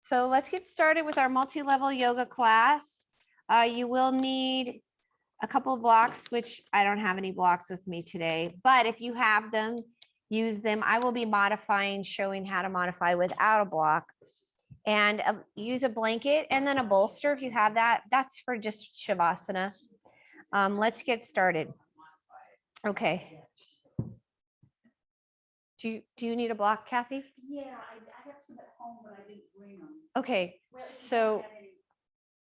So let's get started with our multi-level yoga class. You will need a couple of blocks, which I don't have any blocks with me today, but if you have them, use them. I will be modifying, showing how to modify without a block. And use a blanket and then a bolster if you have that. That's for just Shavasana. Let's get started. Okay. Do you need a block, Kathy? Yeah, I have some at home, but I didn't bring them. Okay, Well, so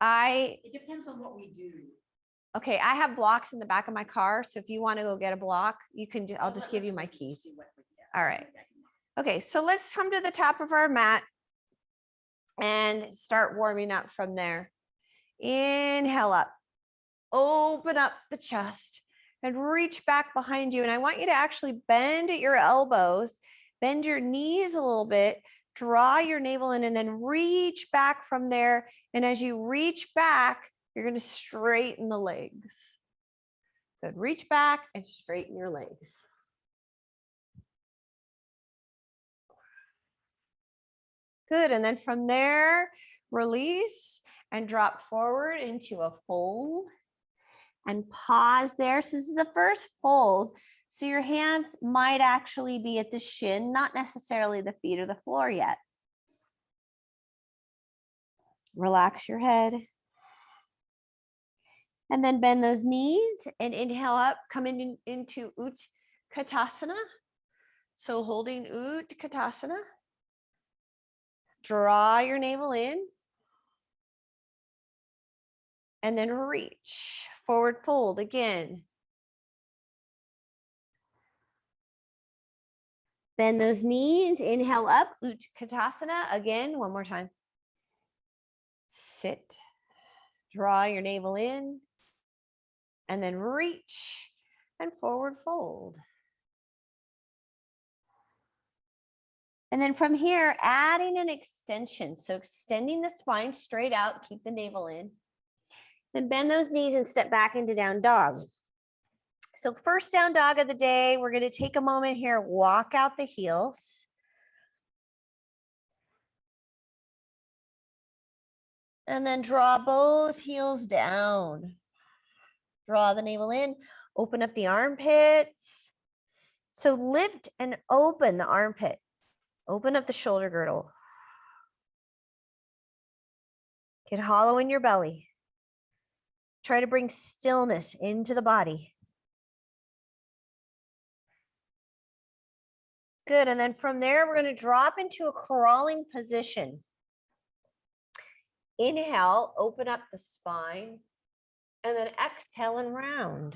it depends on what we do. Okay, I have blocks in the back of my car, so if you want to go get a block, you can do, I'll just give you my keys. All right. Okay, so let's come to the top of our mat and start warming up from there. Inhale up, open up the chest and reach back behind you. And I want you to actually bend at your elbows, bend your knees a little bit, draw your navel in, and then reach back from there. And as you reach back, you're going to straighten the legs. Good. Reach back and straighten your legs. Good. And then from there, release and drop forward into a fold and pause there. So this is the first fold. So your hands might actually be at the shin, not necessarily the feet or the floor yet. Relax your head. And then bend those knees and inhale up, come into Utkatasana. So holding Utkatasana. Draw your navel in. And then reach. Forward fold again. Bend those knees, inhale up, Utkatasana. Again, one more time. Sit. Draw your navel in. And then reach and forward fold. And then from here, adding an extension. So extending the spine straight out, keep the navel in. Then bend those knees and step back into down dog. So first down dog of the day, we're going to take a moment here, walk out the heels. And then draw both heels down. Draw the navel in, open up the armpits. So lift and open the armpit. Open up the shoulder girdle. Get hollow in your belly. Try to bring stillness into the body. Good, and then from there, we're going to drop into a crawling position. Inhale, open up the spine, and then exhale and round.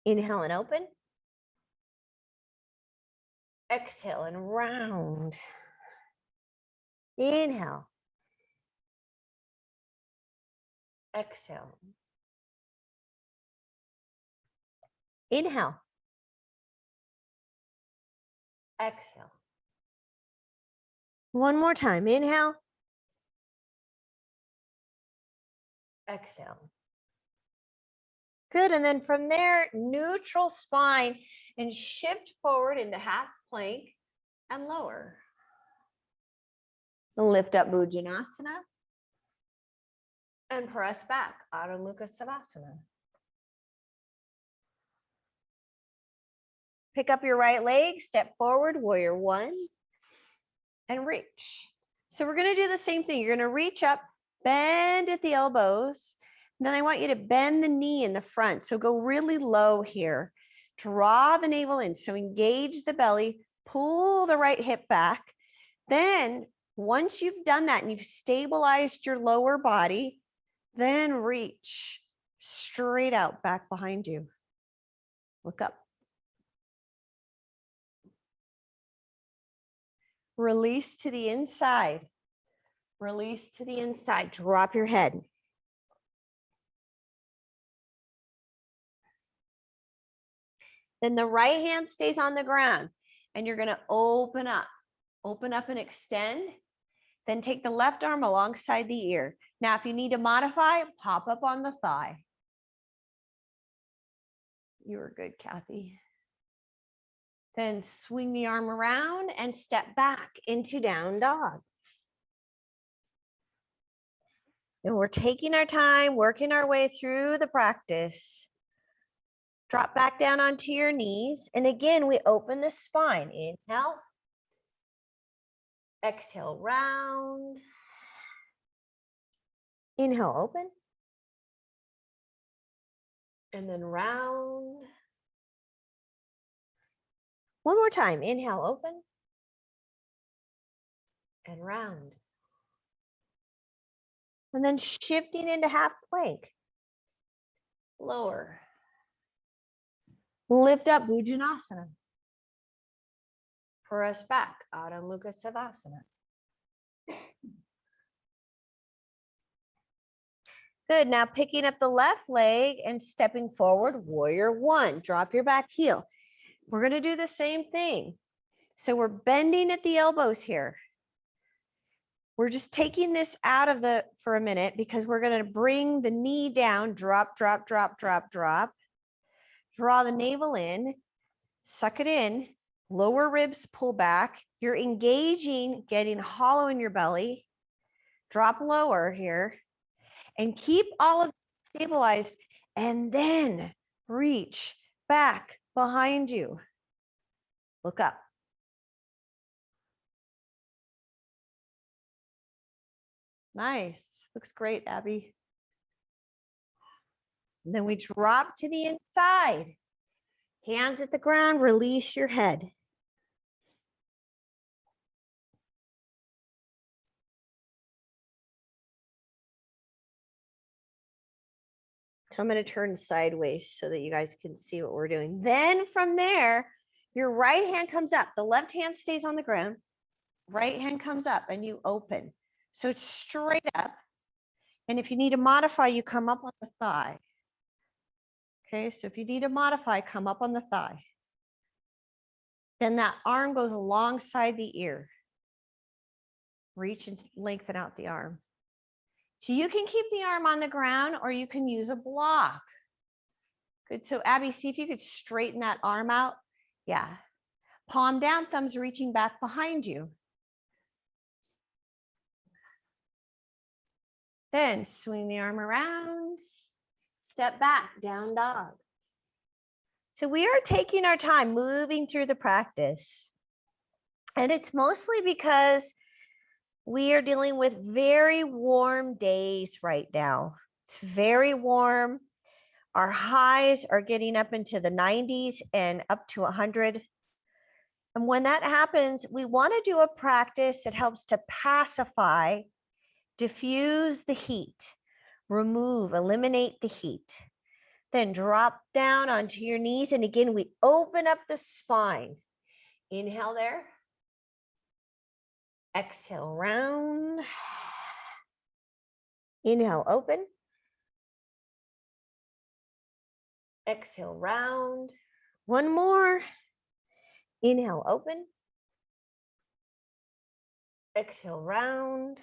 Inhale and open. Exhale and round. Inhale. Exhale. Inhale. Exhale. One more time. Inhale. Exhale. Good. And then from there, neutral spine and shift forward into half plank and lower. Lift up Bhujanasana and press back, Adho Mukha Savasana. Pick up your right leg, step forward, warrior one, and reach. So we're going to do the same thing. You're going to reach up, bend at the elbows. And then I want you to bend the knee in the front. So go really low here. Draw the navel in. So engage the belly, pull the right hip back. Then once you've done that and you've stabilized your lower body, then reach straight out back behind you. Look up. Release to the inside. Release to the inside. Drop your head. Then the right hand stays on the ground and you're going to open up and extend. Then take the left arm alongside the ear. Now, if you need to modify, pop up on the thigh. You were good, Kathy. Then swing the arm around and step back into down dog. And we're taking our time, working our way through the practice. Drop back down onto your knees. And again, we open the spine. Inhale. Exhale, round. Inhale, open. And then round. One more time. Inhale, open. And round. And then shifting into half plank. Lower. Lift up, Bhujanasana. Press back, Adho Mukha Savasana. Good, now picking up the left leg and stepping forward, warrior one. Drop your back heel. We're gonna do the same thing. So we're bending at the elbows here. We're just taking this out of for a minute because we're gonna bring the knee down, drop, drop, drop, drop, drop. Draw the navel in, suck it in, lower ribs pull back. You're engaging, getting hollow in your belly. Drop lower here and keep all of it stabilized and then reach back behind you. Look up. Nice. Looks great, Abby. And then we drop to the inside. Hands at the ground, release your head. So I'm going to turn sideways so that you guys can see what we're doing. Then from there, your right hand comes up. The left hand stays on the ground. Right hand comes up and you open. So it's straight up. And if you need to modify, you come up on the thigh. Okay, so if you need to modify, come up on the thigh. Then that arm goes alongside the ear. Reach and lengthen out the arm. So you can keep the arm on the ground or you can use a block. Good, so Abby, see if you could straighten that arm out. Yeah, palm down, thumbs reaching back behind you. Then swing the arm around, step back, down dog. So we are taking our time moving through the practice. And it's mostly because we are dealing with very warm days right now. It's very warm. Our highs are getting up into the 90s and up to 100. And when that happens, we want to do a practice that helps to pacify, diffuse the heat, remove, eliminate the heat. Then drop down onto your knees. And again, we open up the spine. Inhale there. Exhale, round. Inhale, open. Exhale, round. One more. Inhale, open. Exhale, round.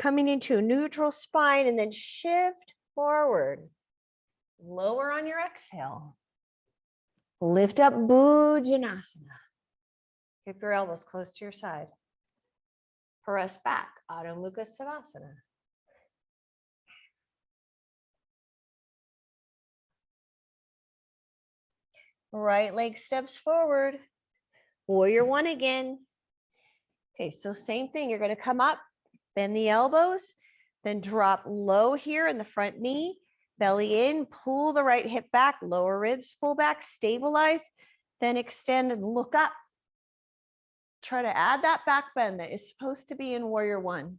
Coming into a neutral spine and then shift forward. Lower on your exhale. Lift up, Bhujanasana. Keep your elbows close to your side. Press back, Adho Mukha Savasana. Right leg steps forward. Warrior one again. Okay, so same thing. You're going to come up, bend the elbows, then drop low here in the front knee, belly in, pull the right hip back, lower ribs pull back, stabilize, then extend and look up. Try to add that back bend that is supposed to be in warrior one.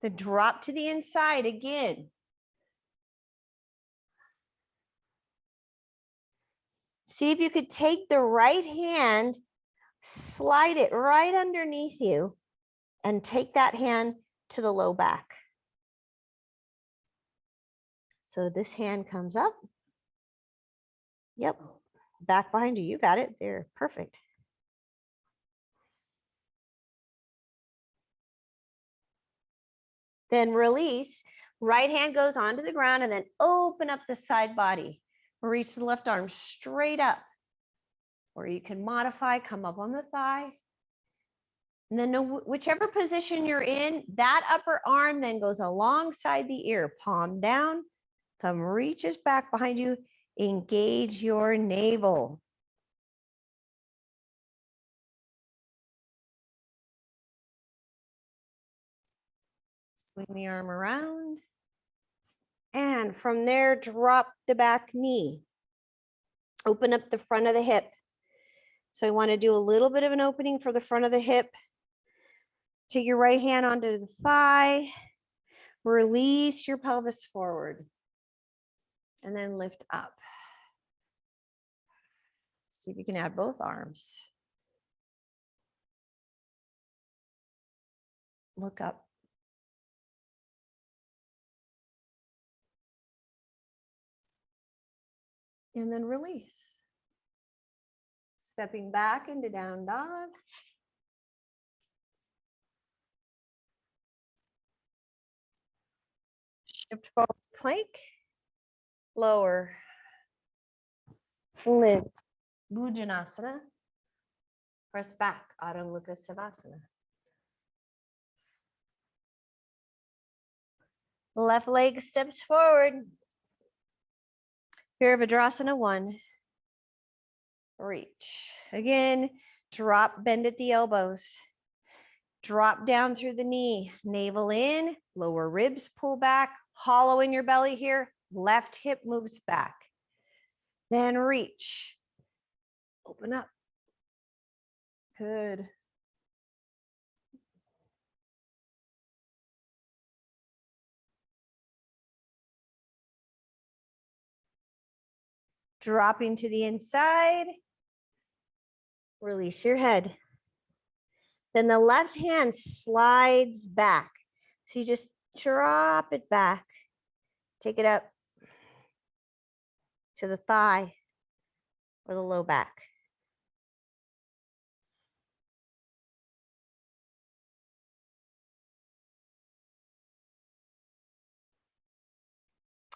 Then drop to the inside again. See if you could take the right hand, slide it right underneath you, and take that hand to the low back. So this hand comes up. Yep, back behind you. You got it there. Perfect. Then release. Right hand goes onto the ground and then open up the side body. Reach the left arm straight up. Or you can modify, come up on the thigh. And then whichever position you're in, that upper arm then goes alongside the ear, palm down, thumb reaches back behind you, engage your navel. Swing the arm around. And from there, drop the back knee. Open up the front of the hip. So I want to do a little bit of an opening for the front of the hip. Take your right hand onto the thigh. Release your pelvis forward. And then lift up. See if you can add both arms. Look up. And then release. Stepping back into down dog. Shift forward, plank. Lower. Lift. Bhujanasana. Press back, Adho Mukha Savasana. Left leg steps forward. Virabhadrasana 1. Reach. Again, drop, bend at the elbows. Drop down through the knee, navel in, lower ribs pull back, hollow in your belly here, left hip moves back. Then reach. Open up. Good. Dropping to the inside. Release your head. Then the left hand slides back. So you just drop it back. Take it up to the thigh or the low back.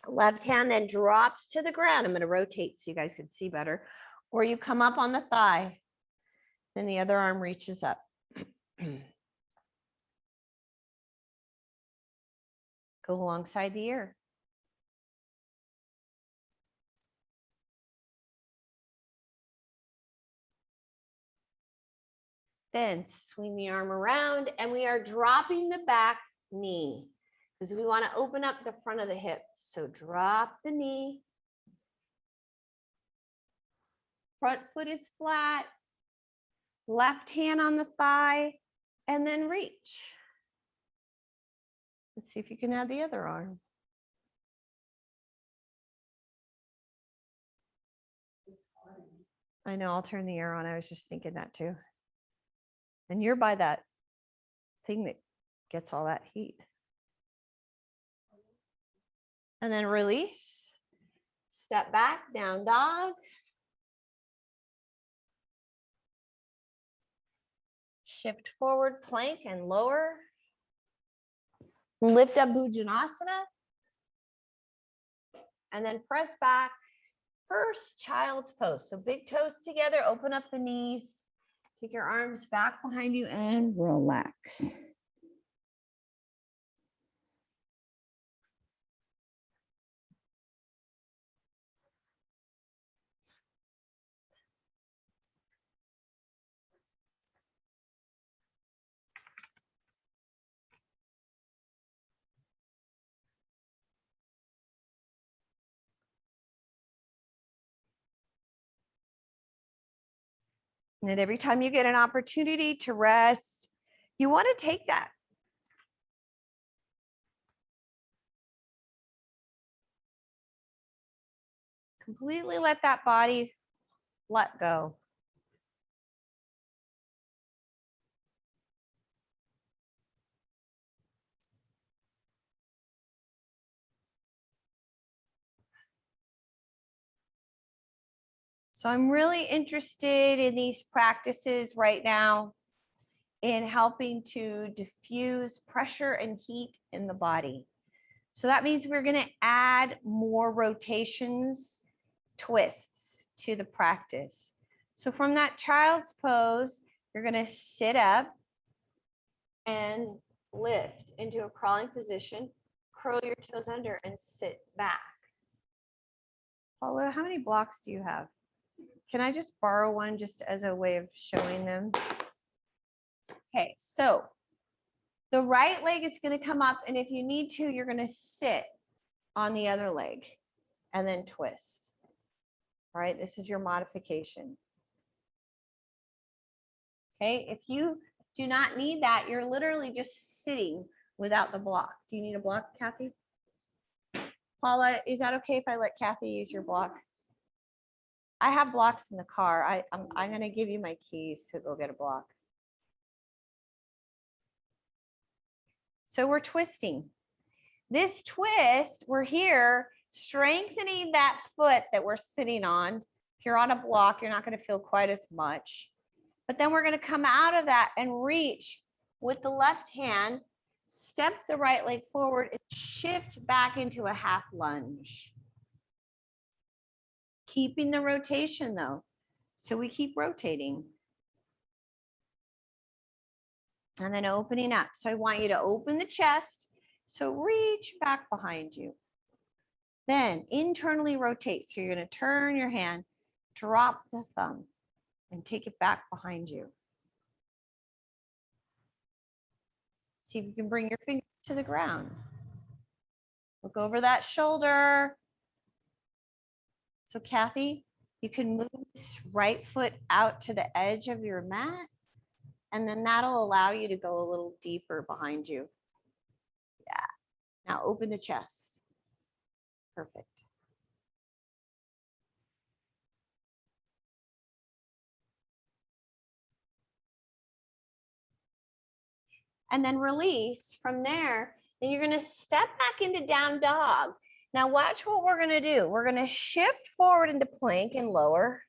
Left hand then drops to the ground. I'm going to rotate so you guys can see better. Or you come up on the thigh. Then the other arm reaches up. Go alongside the ear. Then swing the arm around and we are dropping the back knee because we want to open up the front of the hip. So drop the knee. Front foot is flat. Left hand on the thigh and then reach. Let's see if you can add the other arm. I know, I'll turn the air on. I was just thinking that too. And you're by that thing that gets all that heat. And then release. Step back, down dog. Shift forward, plank and lower. Lift up Bhujanasana. And then press back. First child's pose. So big toes together, open up the knees. Take your arms back behind you and relax. And then every time you get an opportunity to rest, you want to take that. Completely let that body let go. So I'm really interested in these practices right now in helping to diffuse pressure and heat in the body. So that means we're going to add more rotations, twists to the practice. So from that child's pose, you're going to sit up and lift into a crawling position, curl your toes under and sit back. Paula, how many blocks do you have? Can I just borrow one just as a way of showing them? Okay, so the right leg is going to come up, and if you need to, you're going to sit on the other leg and then twist. All right, this is your modification. Okay, if you do not need that, you're literally just sitting without the block. Do you need a block, Kathy? Paula, is that okay if I let Kathy use your block? I have blocks in the car. I'm going to give you my keys to go get a block. So we're twisting. This twist, we're here strengthening that foot that we're sitting on. If you're on a block, you're not going to feel quite as much. But then we're going to come out of that and reach with the left hand, step the right leg forward, and shift back into a half lunge. Keeping the rotation though. So we keep rotating. And then opening up. So I want you to open the chest. So reach back behind you. Then internally rotate. So you're going to turn your hand, drop the thumb, and take it back behind you. See if you can bring your finger to the ground. Look over that shoulder. So Kathy, you can move this right foot out to the edge of your mat, and then that'll allow you to go a little deeper behind you. Yeah. Now open the chest. Perfect. And then release from there. Then you're going to step back into down dog. Now watch what we're going to do. We're going to shift forward into plank and lower.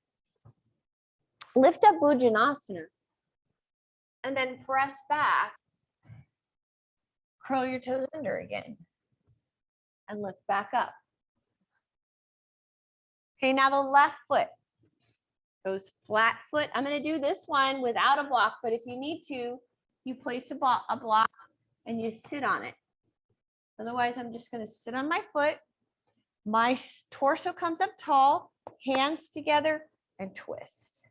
Lift up Bhujanasana. And then press back. Curl your toes under again. And lift back up. Okay, now the left foot goes flat foot. I'm going to do this one without a block, but if you need to, you place a block and you sit on it. Otherwise, I'm just going to sit on my foot. My torso comes up tall, hands together, and twist.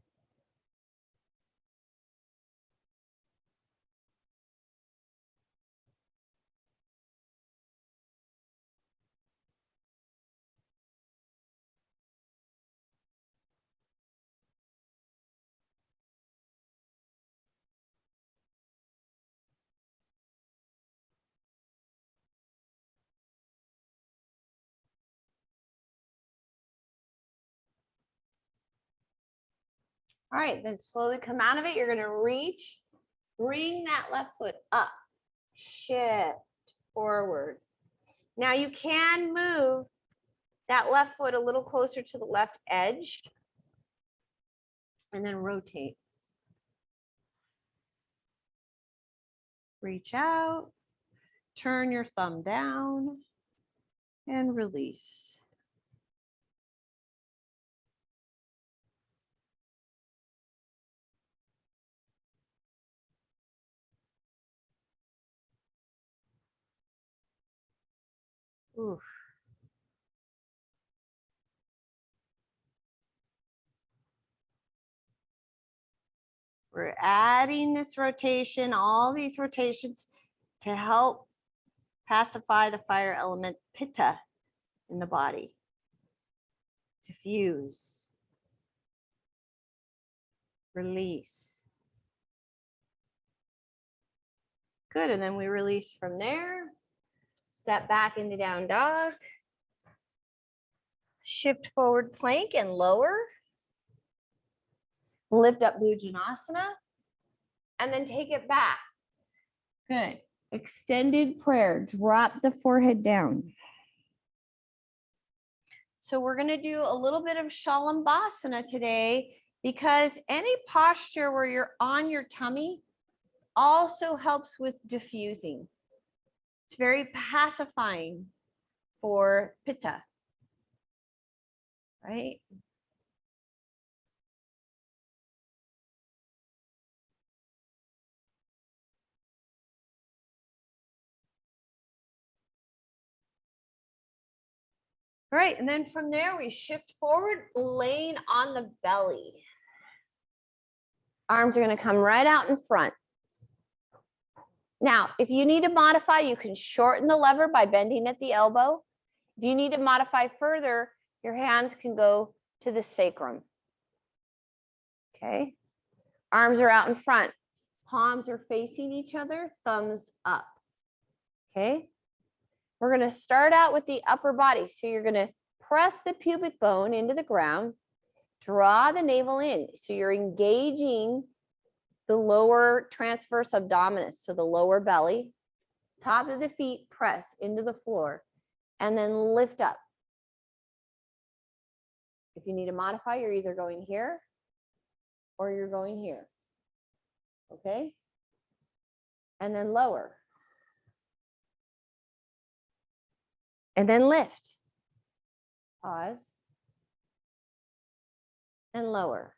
All right, then slowly come out of it. You're going to reach, bring that left foot up, shift forward. Now you can move that left foot a little closer to the left edge and then rotate. Reach out, turn your thumb down and release. Oof. We're adding this rotation, all these rotations to help pacify the fire element Pitta in the body. Diffuse. Release. Good, and then we release from there. Step back into down dog. Shift forward plank and lower. Lift up Bhujanasana. And then take it back. Good. Extended prayer. Drop the forehead down. So we're going to do a little bit of Shalambhasana today, because any posture where you're on your tummy also helps with diffusing. It's very pacifying for Pitta. Right? All right, and then from there we shift forward, laying on the belly. Arms are going to come right out in front. Now, if you need to modify, you can shorten the lever by bending at the elbow. If you need to modify further, your hands can go to the sacrum. Okay, arms are out in front. Palms are facing each other, thumbs up. Okay, we're going to start out with the upper body. So you're going to press the pubic bone into the ground, draw the navel in. So you're engaging the lower transverse abdominis, so the lower belly. Top of the feet press into the floor and then lift up. If you need to modify, you're either going here or you're going here. Okay? And then lower. And then lift. Pause. And lower.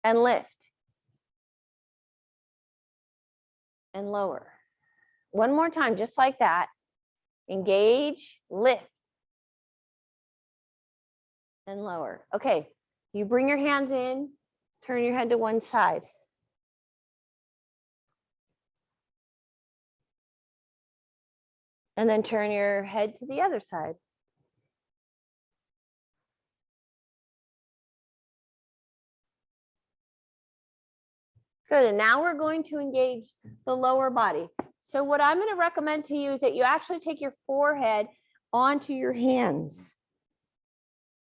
And lift. And lower. One more time, just like that. Engage, lift. And lower. Okay, you bring your hands in, turn your head to one side. And then turn your head to the other side. Good, and now we're going to engage the lower body. So what I'm going to recommend to you is that you actually take your forehead onto your hands.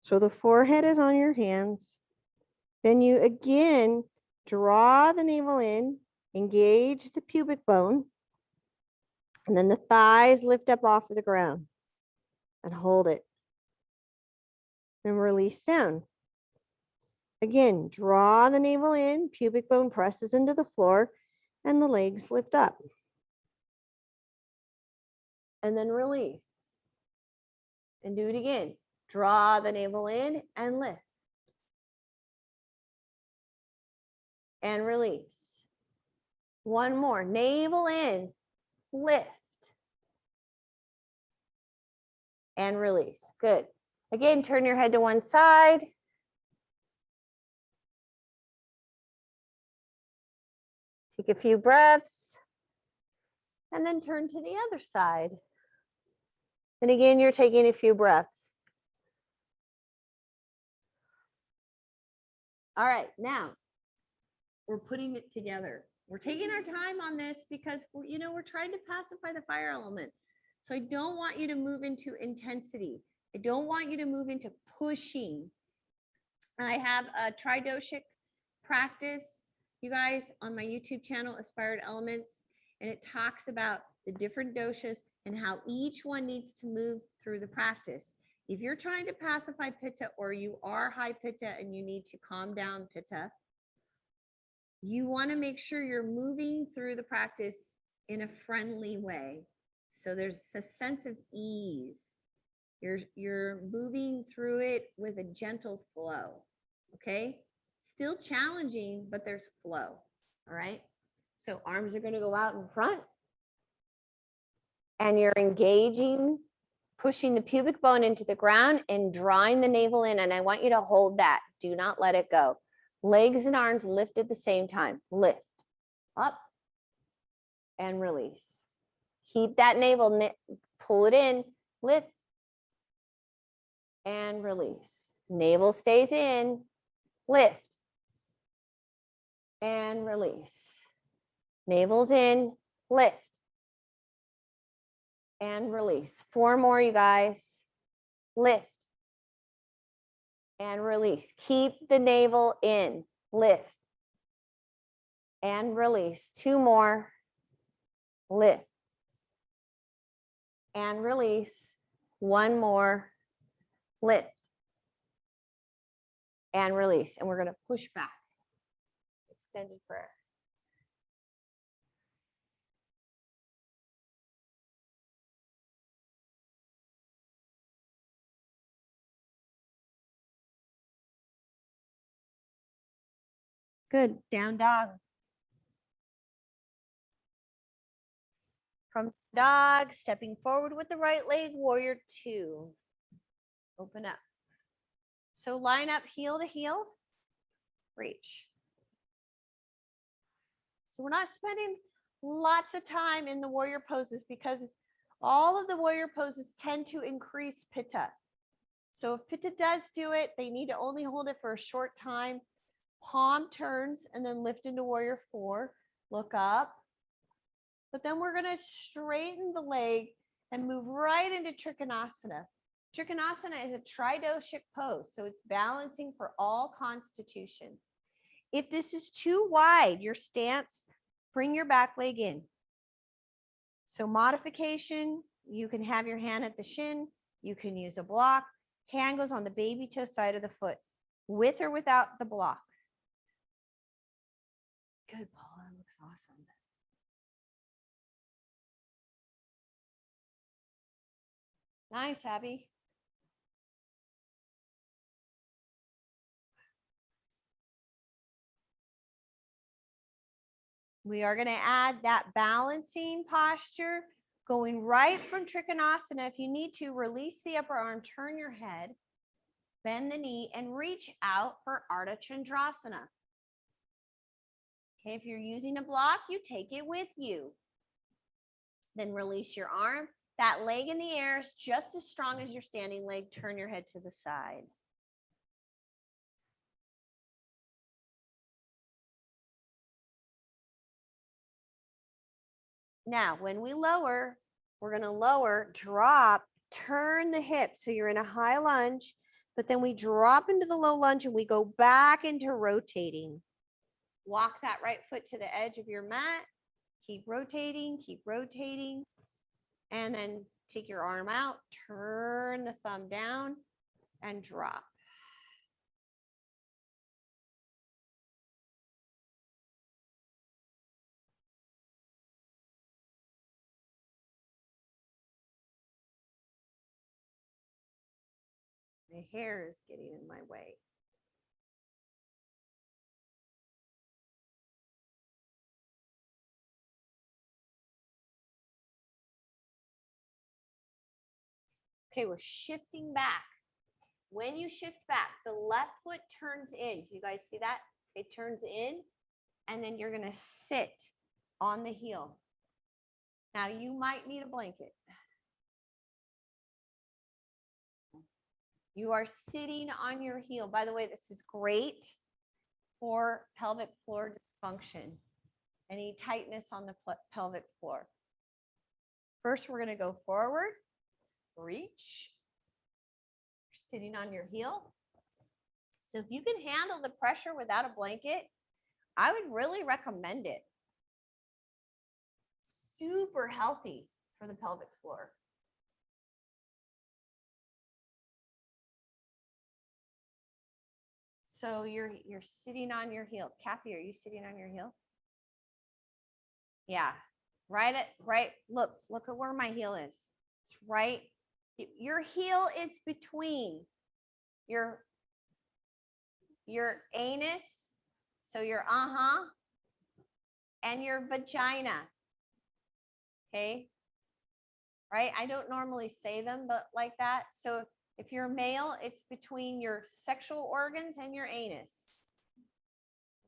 So the forehead is on your hands. Then you again draw the navel in, engage the pubic bone, and then the thighs lift up off of the ground and hold it. And release down. Again, draw the navel in, pubic bone presses into the floor, and the legs lift up. And then release. And do it again. Draw the navel in and lift. And release. One more. Navel in, lift. And release. Good. Again, turn your head to one side. Take a few breaths. And then turn to the other side. And again, you're taking a few breaths. All right, now we're putting it together. We're taking our time on this because we're trying to pacify the fire element. So I don't want you to move into intensity. I don't want you to move into pushing. I have a tridoshic practice, you guys, on my YouTube channel, Aspired Elements, and it talks about the different doshas and how each one needs to move through the practice. If you're trying to pacify Pitta or you are high Pitta and you need to calm down Pitta, you want to make sure you're moving through the practice in a friendly way. So there's a sense of ease. You're moving through it with a gentle flow. Okay? Still challenging, but there's flow. All right? So arms are going to go out in front. And you're engaging, pushing the pubic bone into the ground and drawing the navel in. And I want you to hold that. Do not let it go. Legs and arms lift at the same time. Lift, up, and release. Keep that navel, pull it in, lift, and release. Navel stays in, lift, and release. Navel's in, lift, and release. 4 more, you guys. Lift, and release. Keep the navel in, lift, and release. 2 more, lift, and release. 1 more, lift, and release. And we're going to push back. Extended prayer. Good. Down dog. From dog, stepping forward with the right leg, warrior two. Open up. So line up heel to heel, reach. So we're not spending lots of time in the warrior poses because all of the warrior poses tend to increase pitta. So if pitta does do it, they need to only hold it for a short time. Palm turns and then lift into warrior four, look up. But then we're going to straighten the leg and move right into Trikonasana. Trikonasana is a tridoshic pose, so it's balancing for all constitutions. If this is too wide, your stance, bring your back leg in. So modification, you can have your hand at the shin, you can use a block. Hand goes on the baby toe side of the foot, with or without the block. Good, Paula, looks awesome. Nice, Abby. We are going to add that balancing posture, going right from Trikonasana. If you need to, release the upper arm, turn your head, bend the knee, and reach out for Ardha Chandrasana. Okay, if you're using a block, you take it with you. Then release your arm. That leg in the air is just as strong as your standing leg. Turn your head to the side. Now, when we lower, we're going to lower, drop, turn the hips. So you're in a high lunge, but then we drop into the low lunge and we go back into rotating. Walk that right foot to the edge of your mat. Keep rotating, and then take your arm out, turn the thumb down, and drop. My hair is getting in my way. Okay, we're shifting back. When you shift back, the left foot turns in. Do you guys see that? It turns in, and then you're going to sit on the heel. Now, you might need a blanket. You are sitting on your heel. By the way, this is great for pelvic floor dysfunction, any tightness on the pelvic floor. First, we're going to go forward, reach, sitting on your heel. So if you can handle the pressure without a blanket, I would really recommend it. Super healthy for the pelvic floor. So you're sitting on your heel. Kathy, are you sitting on your heel? Yeah. Right. Look at where my heel is. It's right. Your heel is between your anus, so your and your vagina. Okay. Right. I don't normally say them, but like that. So if you're male, it's between your sexual organs and your anus.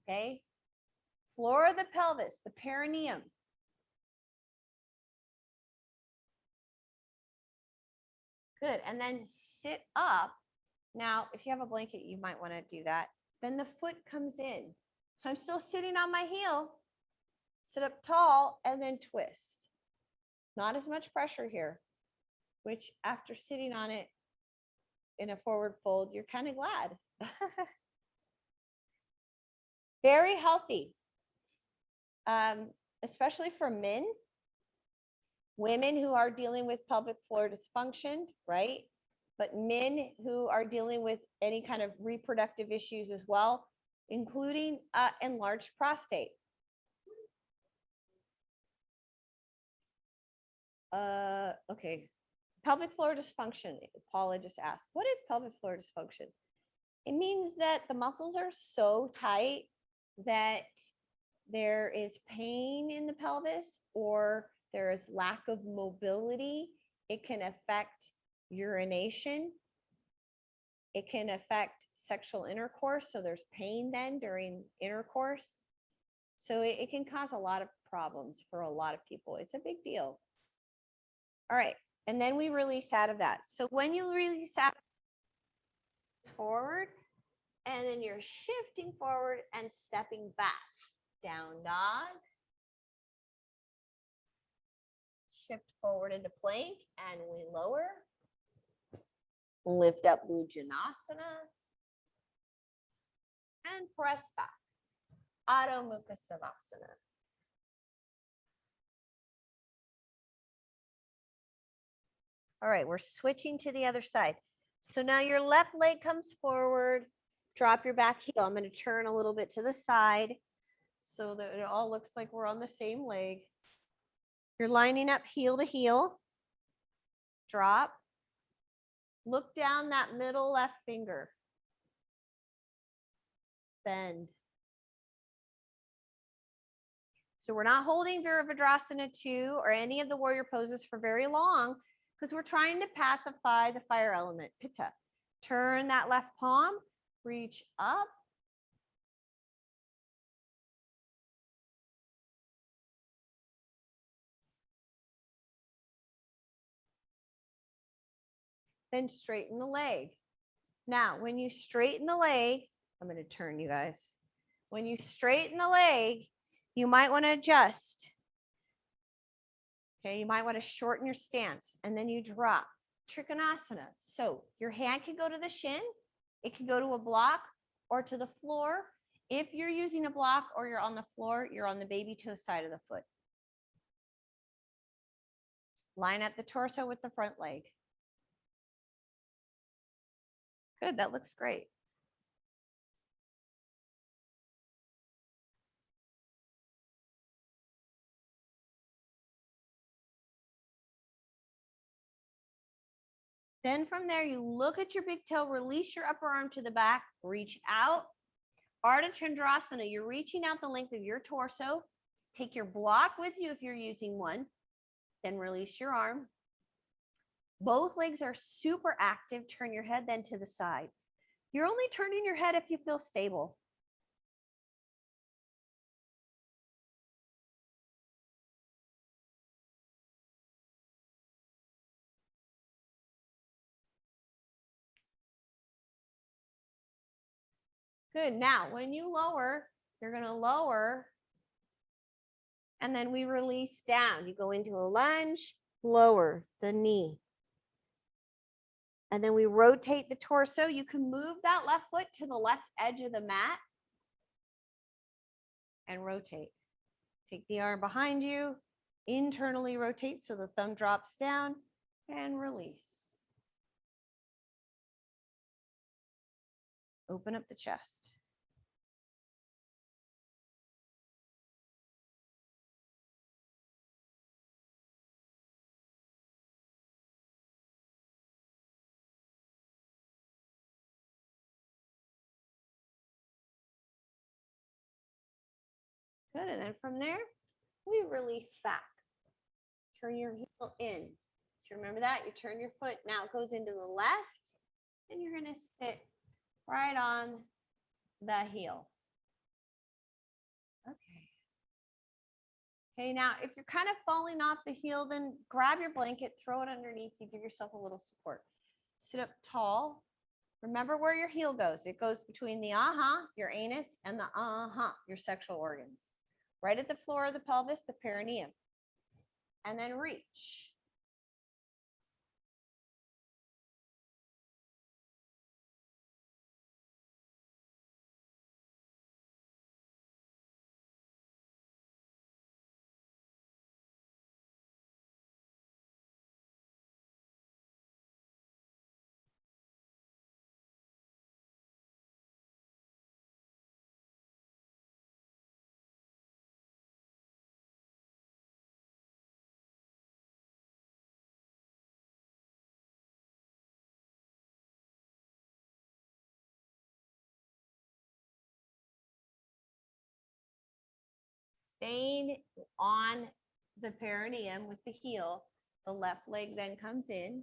Okay. Floor of the pelvis, the perineum. Good. And then sit up. Now, if you have a blanket, you might want to do that. Then the foot comes in. So I'm still sitting on my heel. Sit up tall and then twist. Not as much pressure here, which after sitting on it in a forward fold, you're kind of glad. Very healthy, especially for men. Women who are dealing with pelvic floor dysfunction, right? But men who are dealing with any kind of reproductive issues as well, including enlarged prostate. Okay. Pelvic floor dysfunction. Paula just asked, what is pelvic floor dysfunction? It means that the muscles are so tight that there is pain in the pelvis or there is lack of mobility, it can affect urination. It can affect sexual intercourse. So there's pain then during intercourse. So it can cause a lot of problems for a lot of people. It's a big deal. All right. And then we release out of that. So when you release out forward, and then you're shifting forward and stepping back. Down dog. Shift forward into plank and we lower. Lift up Bhujanasana. And press back. Adho Mukha Savasana. All right, we're switching to the other side. So now your left leg comes forward. Drop your back heel. I'm going to turn a little bit to the side so that it all looks like we're on the same leg. You're lining up heel to heel. Drop. Look down that middle left finger. Bend. So we're not holding Virabhadrasana 2 or any of the warrior poses for very long because we're trying to pacify the fire element, Pitta. Turn that left palm, reach up. Then straighten the leg. Now, when you straighten the leg, I'm going to turn you guys. When you straighten the leg, you might want to adjust. Okay, you might want to shorten your stance and then you drop. Trikonasana. So your hand can go to the shin, it can go to a block or to the floor. If you're using a block or you're on the floor, you're on the baby toe side of the foot. Line up the torso with the front leg. Good, that looks great. Then from there, you look at your big toe, release your upper arm to the back, reach out. Ardha Chandrasana, you're reaching out the length of your torso. Take your block with you if you're using one, then release your arm. Both legs are super active. Turn your head then to the side. You're only turning your head if you feel stable. Good. Now, when you lower, you're going to lower and then we release down. You go into a lunge, lower the knee. And then we rotate the torso. You can move that left foot to the left edge of the mat and rotate. Take the arm behind you, internally rotate so the thumb drops down and release. Open up the chest. Good, and then from there, we release back. Turn your heel in. So remember that, you turn your foot, now it goes into the left, and you're gonna sit right on the heel. Okay. Okay, now if you're kind of falling off the heel, then grab your blanket, throw it underneath you, give yourself a little support. Sit up tall. Remember where your heel goes. It goes between the your anus, and the your sexual organs. Right at the floor of the pelvis, the perineum. And then reach. staying on the perineum with the heel. The left leg then comes in.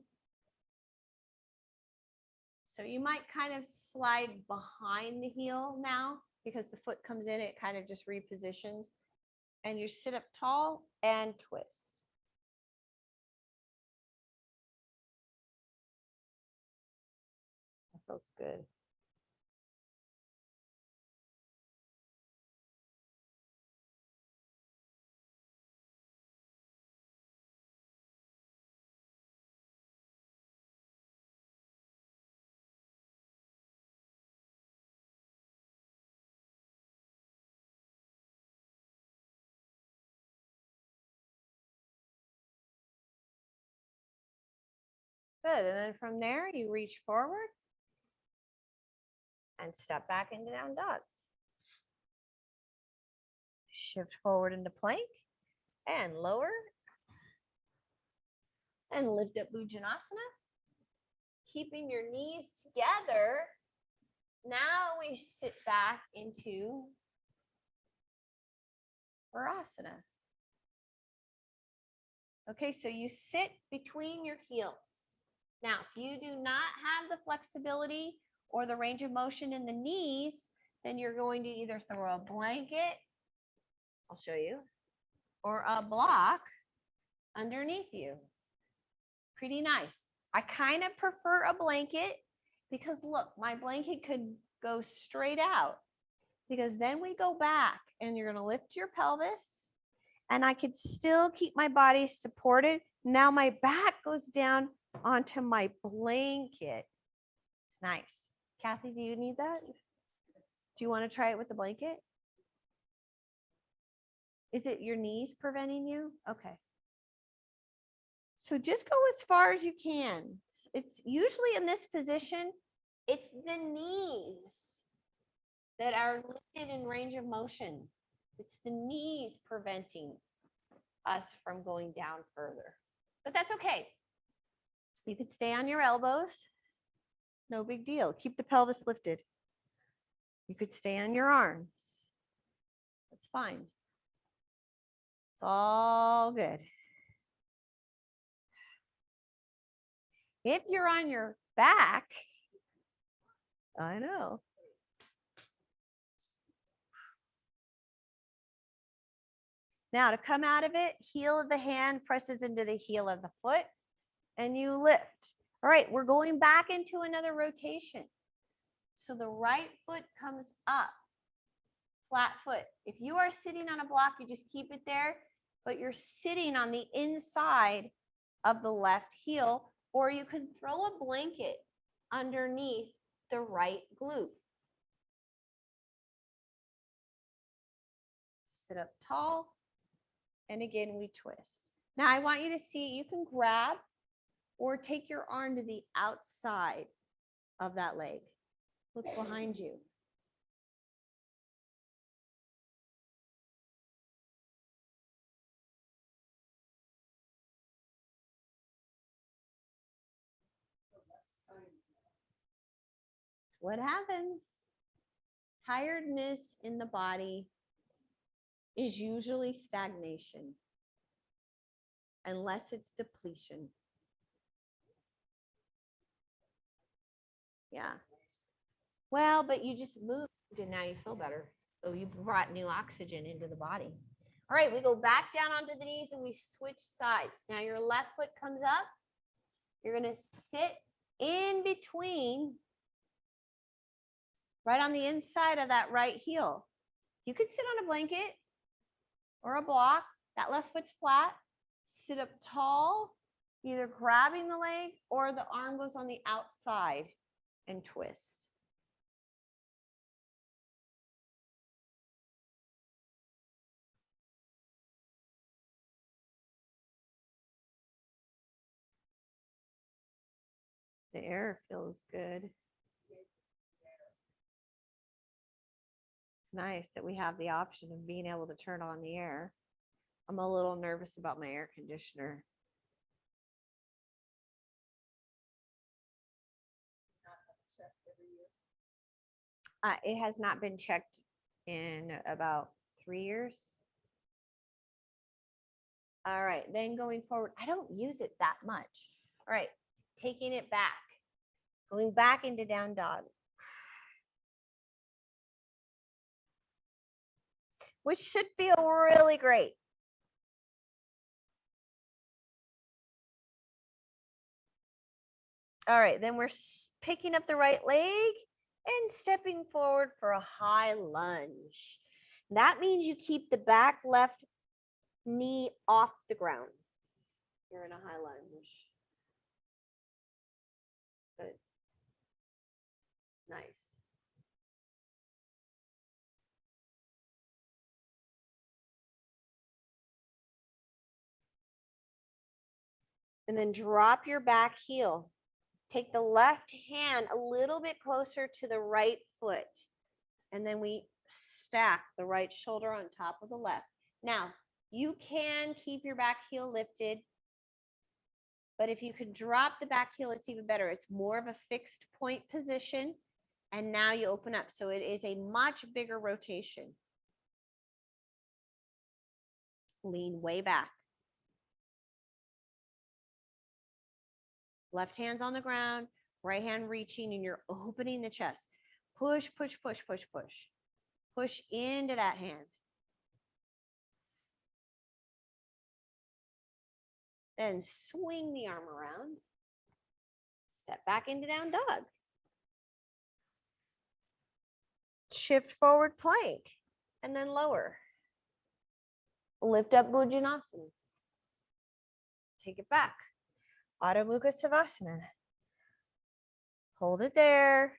So you might kind of slide behind the heel now because the foot comes in, it kind of just repositions. And you sit up tall and twist. That feels good. Good, and then from there, you reach forward and step back into down dog. Shift forward into plank and lower and lift up Bhujanasana. Keeping your knees together. Now we sit back into Virasana. Okay, so you sit between your heels. Now, if you do not have the flexibility or the range of motion in the knees, then you're going to either throw a blanket, I'll show you, or a block underneath you. Pretty nice. I kind of prefer a blanket because look, my blanket could go straight out because then we go back and you're going to lift your pelvis and I could still keep my body supported. Now my back goes down onto my blanket. It's nice. Kathy, do you need that? Do you want to try it with the blanket? Is it your knees preventing you? Okay. So just go as far as you can. It's usually in this position, it's the knees that are lifted in range of motion. It's the knees preventing us from going down further. But that's okay. You could stay on your elbows. No big deal. Keep the pelvis lifted. You could stay on your arms. That's fine. It's all good. If you're on your back, I know. Now to come out of it, heel of the hand presses into the heel of the foot and you lift. All right, we're going back into another rotation. So the right foot comes up, flat foot. If you are sitting on a block, you just keep it there, but you're sitting on the inside of the left heel, or you can throw a blanket underneath the right glute. Sit up tall. And again, we twist. Now I want you to see, you can grab or take your arm to the outside of that leg. Look behind you. What happens? Tiredness in the body is usually stagnation, unless it's depletion. Yeah. Well, but you just moved and now you feel better. So you brought new oxygen into the body. All right, we go back down onto the knees and we switch sides. Now your left foot comes up. You're going to sit in between, right on the inside of that right heel. You could sit on a blanket or a block. That left foot's flat. Sit up tall, either grabbing the leg or the arm goes on the outside and twist. The air feels good. It's nice that we have the option of being able to turn on the air. I'm a little nervous about my air conditioner. It has not been checked in about 3 years. All right, then going forward, I don't use it that much. All right, taking it back, going back into down dog. Which should feel really great. All right, then we're picking up the right leg and stepping forward for a high lunge. That means you keep the back left knee off the ground. You're in a high lunge. Good. Nice. And then drop your back heel. Take the left hand a little bit closer to the right foot. And then we stack the right shoulder on top of the left. Now, you can keep your back heel lifted, but if you could drop the back heel, it's even better. It's more of a fixed point position. And now you open up. So it is a much bigger rotation. Lean way back. Left hand's on the ground, right hand reaching, and you're opening the chest. Push, push, push, push, push. Push into that hand. Then swing the arm around. Step back into down dog. Shift forward plank, and then lower. Lift up Bhujanasana. Take it back. Adho Mukha Savasana. Hold it there.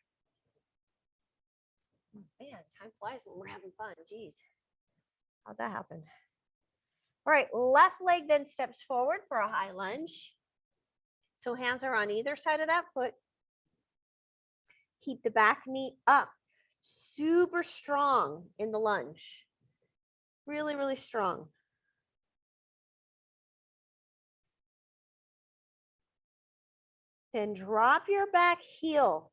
Man, time flies when we're having fun. Jeez. How'd that happen? All right, left leg then steps forward for a high lunge. So hands are on either side of that foot. Keep the back knee up. Super strong in the lunge. Really, really strong. Then drop your back heel.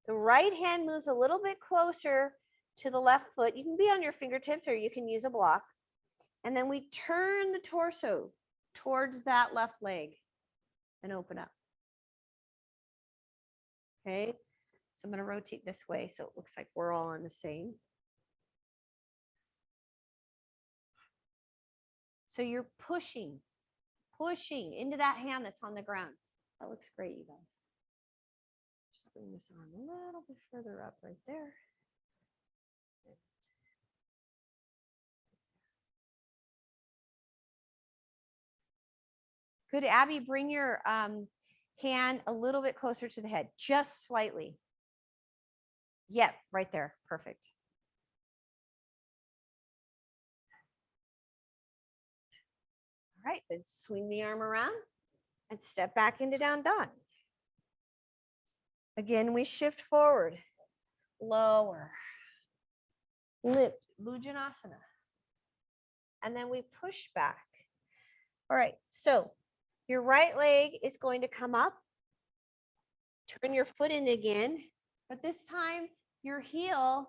The right hand moves a little bit closer to the left foot. You can be on your fingertips or you can use a block. And then we turn the torso towards that left leg and open up. Okay, so I'm going to rotate this way so it looks like we're all on the same. So you're pushing into that hand that's on the ground. That looks great, you guys. Just bring this arm a little bit further up right there. Good, Abby, bring your hand a little bit closer to the head, just slightly. Yep, right there, perfect. All right, then swing the arm around and step back into down dog. Again, we shift forward, lower, lift, Bhujanasana. And then we push back. All right, so your right leg is going to come up. Turn your foot in again, but this time your heel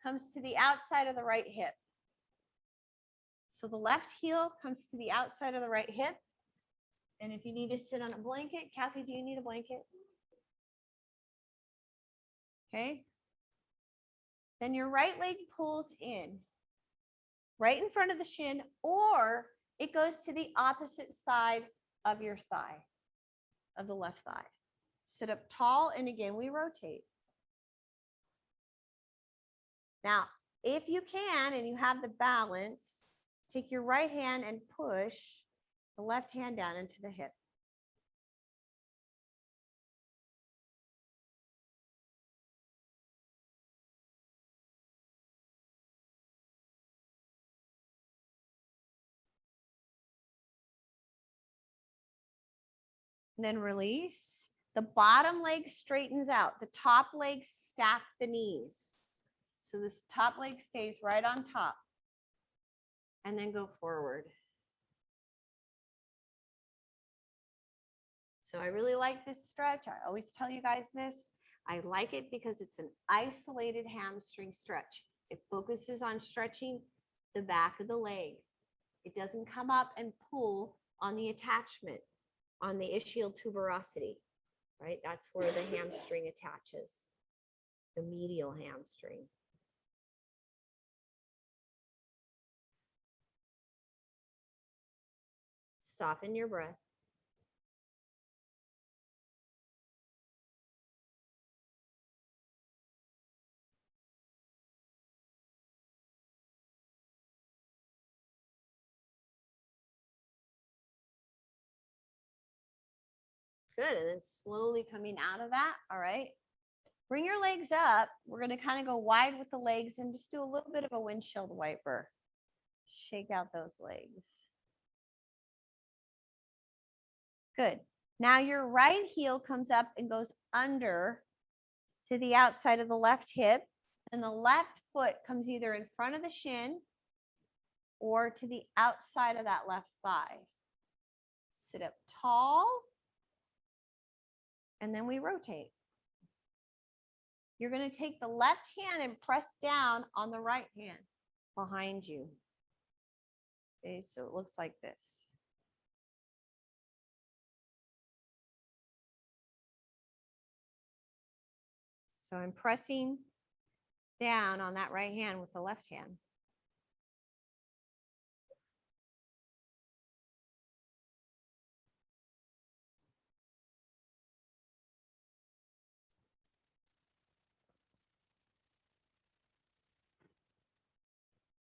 comes to the outside of the right hip. So the left heel comes to the outside of the right hip. And if you need to sit on a blanket, Kathy, do you need a blanket? Okay. Then your right leg pulls in, right in front of the shin, or it goes to the opposite side of your thigh, of the left thigh. Sit up tall, and again, we rotate. Now, if you can, and you have the balance, take your right hand and push the left hand down into the hip. And then release. The bottom leg straightens out. The top leg stack the knees. So this top leg stays right on top. And then go forward. So I really like this stretch. I always tell you guys this. I like it because it's an isolated hamstring stretch. It focuses on stretching the back of the leg. It doesn't come up and pull on the attachment, on the ischial tuberosity, right? That's where the hamstring attaches, the medial hamstring. Soften your breath. Good, and then slowly coming out of that, all right? Bring your legs up. We're gonna kind of go wide with the legs and just do a little bit of a windshield wiper. Shake out those legs. Good. Now your right heel comes up and goes under to the outside of the left hip, and the left foot comes either in front of the shin or to the outside of that left thigh. Sit up tall, and then we rotate. You're going to take the left hand and press down on the right hand behind you. Okay, so it looks like this. So I'm pressing down on that right hand with the left hand.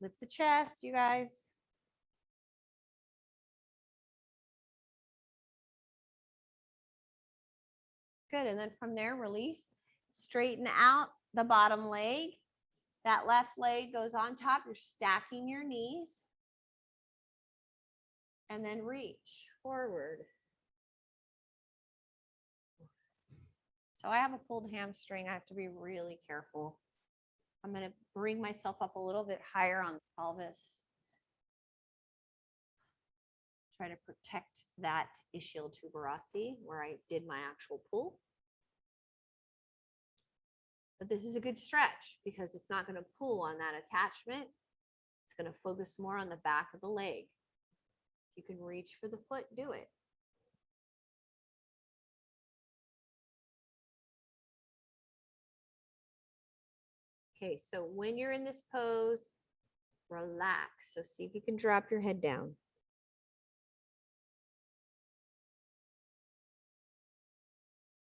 Lift the chest, you guys. Good, and then from there, release. Straighten out the bottom leg. That left leg goes on top. You're stacking your knees. And then reach forward. So I have a pulled hamstring. I have to be really careful. I'm going to bring myself up a little bit higher on the pelvis. Try to protect that ischial tuberosity where I did my actual pull. But this is a good stretch because it's not going to pull on that attachment. It's going to focus more on the back of the leg. If you can reach for the foot, do it. Okay, so when you're in this pose, relax. So see if you can drop your head down.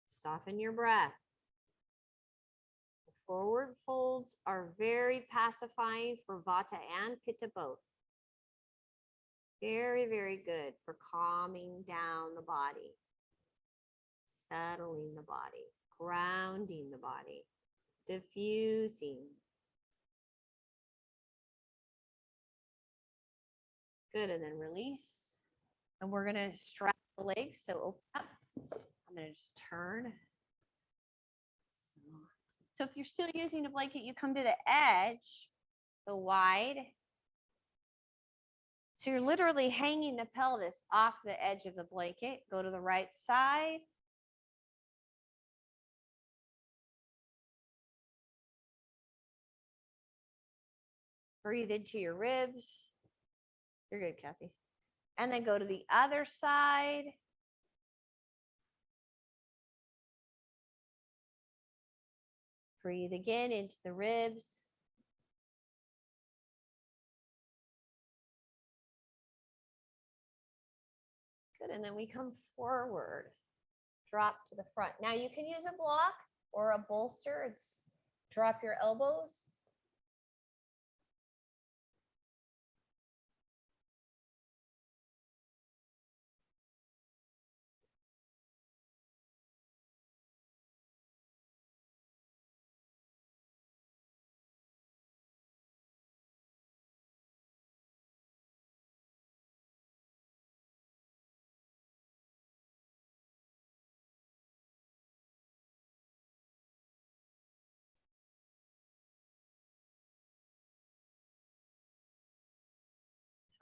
Soften your breath. The forward folds are very pacifying for Vata and Pitta both. Very, very good for calming down the body, settling the body, grounding the body, diffusing. Good, and then release. And we're gonna strap the legs, so open up. I'm gonna just turn. So if you're still using a blanket, you come to the edge, the wide. So you're literally hanging the pelvis off the edge of the blanket. Go to the right side. Breathe into your ribs. You're good, Kathy. And then go to the other side. Breathe again into the ribs. Good, and then we come forward, drop to the front. Now you can use a block or a bolster. It's drop your elbows.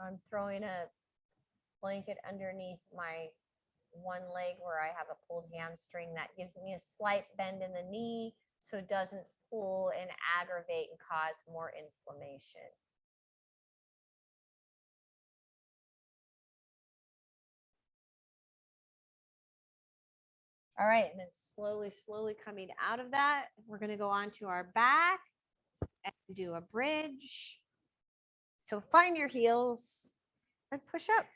So I'm throwing a blanket underneath my one leg where I have a pulled hamstring. That gives me a slight bend in the knee so it doesn't pull and aggravate and cause more inflammation. All right, and then slowly coming out of that, we're going to go on to our back and do a bridge. So find your heels and push up.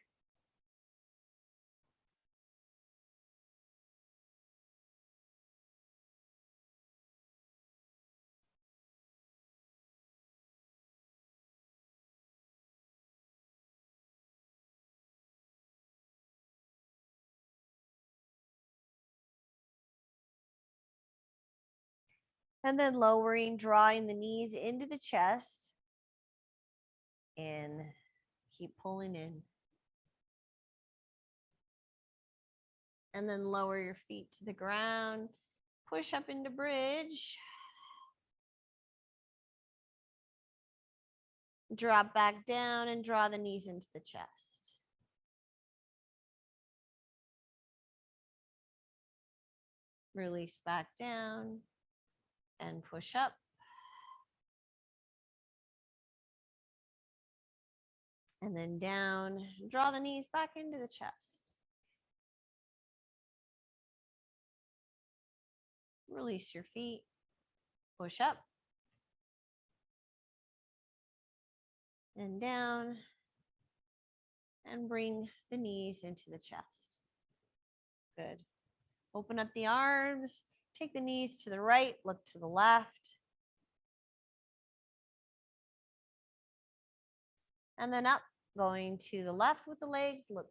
And then lowering, drawing the knees into the chest and keep pulling in. And then lower your feet to the ground, push up into bridge. Drop back down and draw the knees into the chest. Release back down and push up. And then down, draw the knees back into the chest. Release your feet, push up and down, and bring the knees into the chest. Good. Open up the arms, take the knees to the right, look to the left. And then up, going to the left with the legs, look.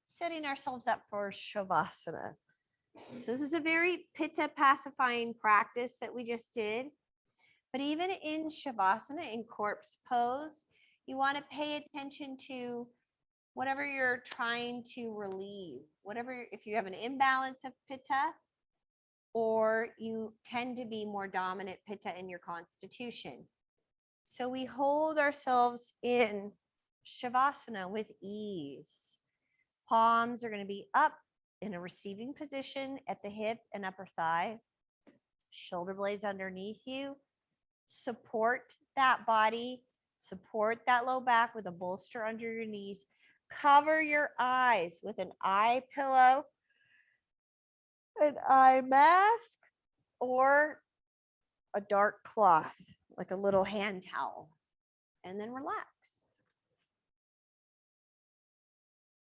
Setting ourselves up for Shavasana. So this is a very Pitta pacifying practice that we just did. But even in Shavasana, in corpse pose, you want to pay attention to whatever you're trying to relieve. Whatever, if you have an imbalance of Pitta, or you tend to be more dominant Pitta in your constitution. So we hold ourselves in Shavasana with ease. Palms are going to be up in a receiving position at the hip and upper thigh. Shoulder blades underneath you. Support that body. Support that low back with a bolster under your knees. Cover your eyes with an eye pillow, an eye mask, or a dark cloth, like a little hand towel. And then relax.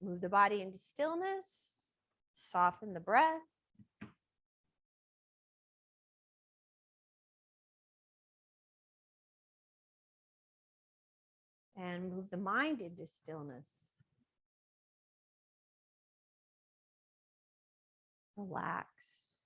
Move the body into stillness. Soften the breath. And move the mind into stillness. Relax.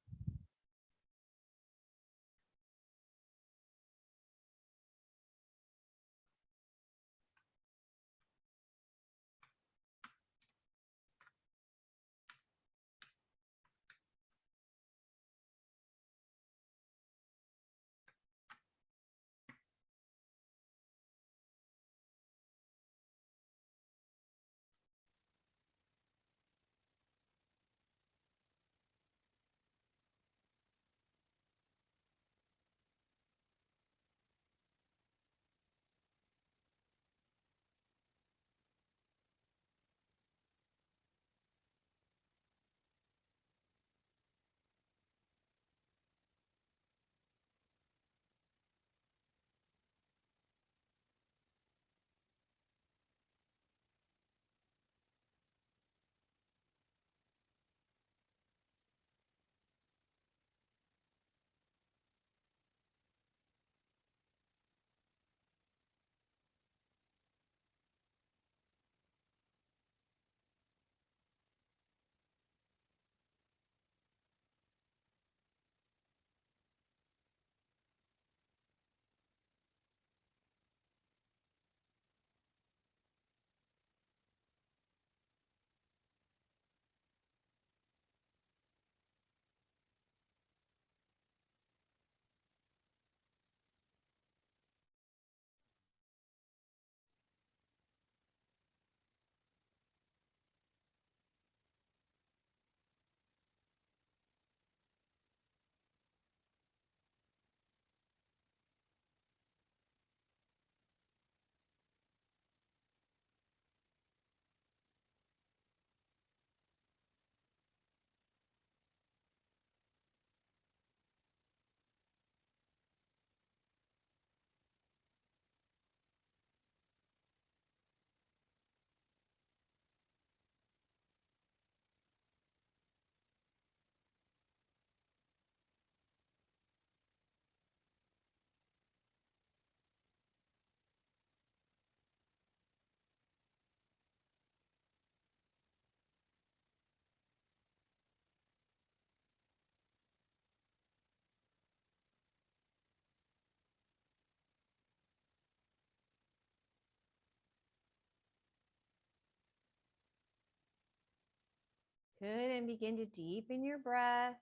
Good, and begin to deepen your breath.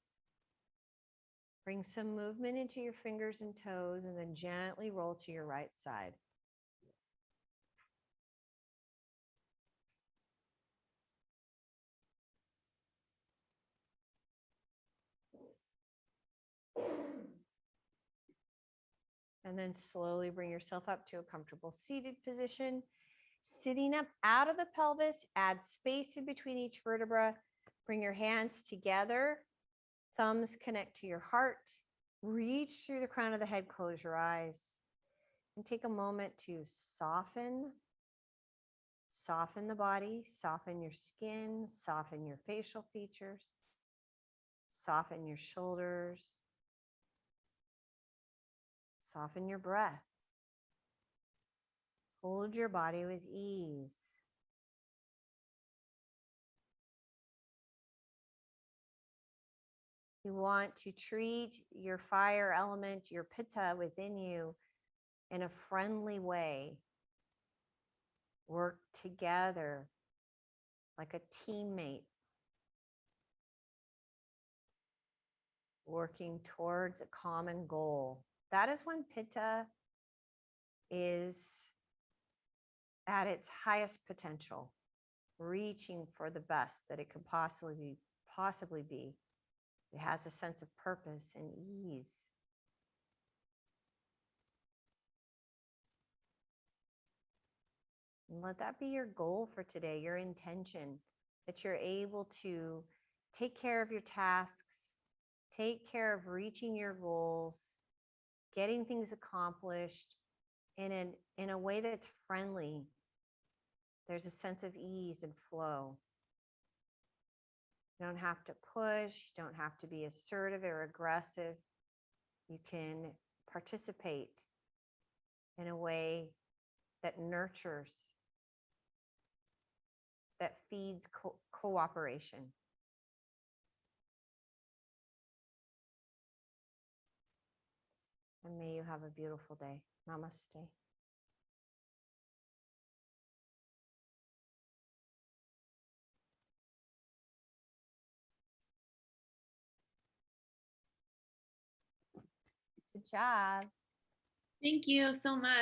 Bring some movement into your fingers and toes, and then gently roll to your right side. And then slowly bring yourself up to a comfortable seated position. Sitting up out of the pelvis, add space in between each vertebra. Bring your hands together. Thumbs connect to your heart. Reach through the crown of the head, close your eyes. And take a moment to soften the body, soften your skin, soften your facial features, soften your shoulders, soften your breath. Hold your body with ease. You want to treat your fire element, your pitta within you, in a friendly way. Work together like a teammate, working towards a common goal. That is when pitta is at its highest potential, reaching for the best that it could possibly be. It has a sense of purpose and ease. And let that be your goal for today, your intention, that you're able to take care of your tasks, take care of reaching your goals, getting things accomplished in a way that's friendly. There's a sense of ease and flow. You don't have to push, you don't have to be assertive or aggressive. You can participate in a way that nurtures, that feeds cooperation. And may you have a beautiful day. Namaste. Good job. Thank you so much.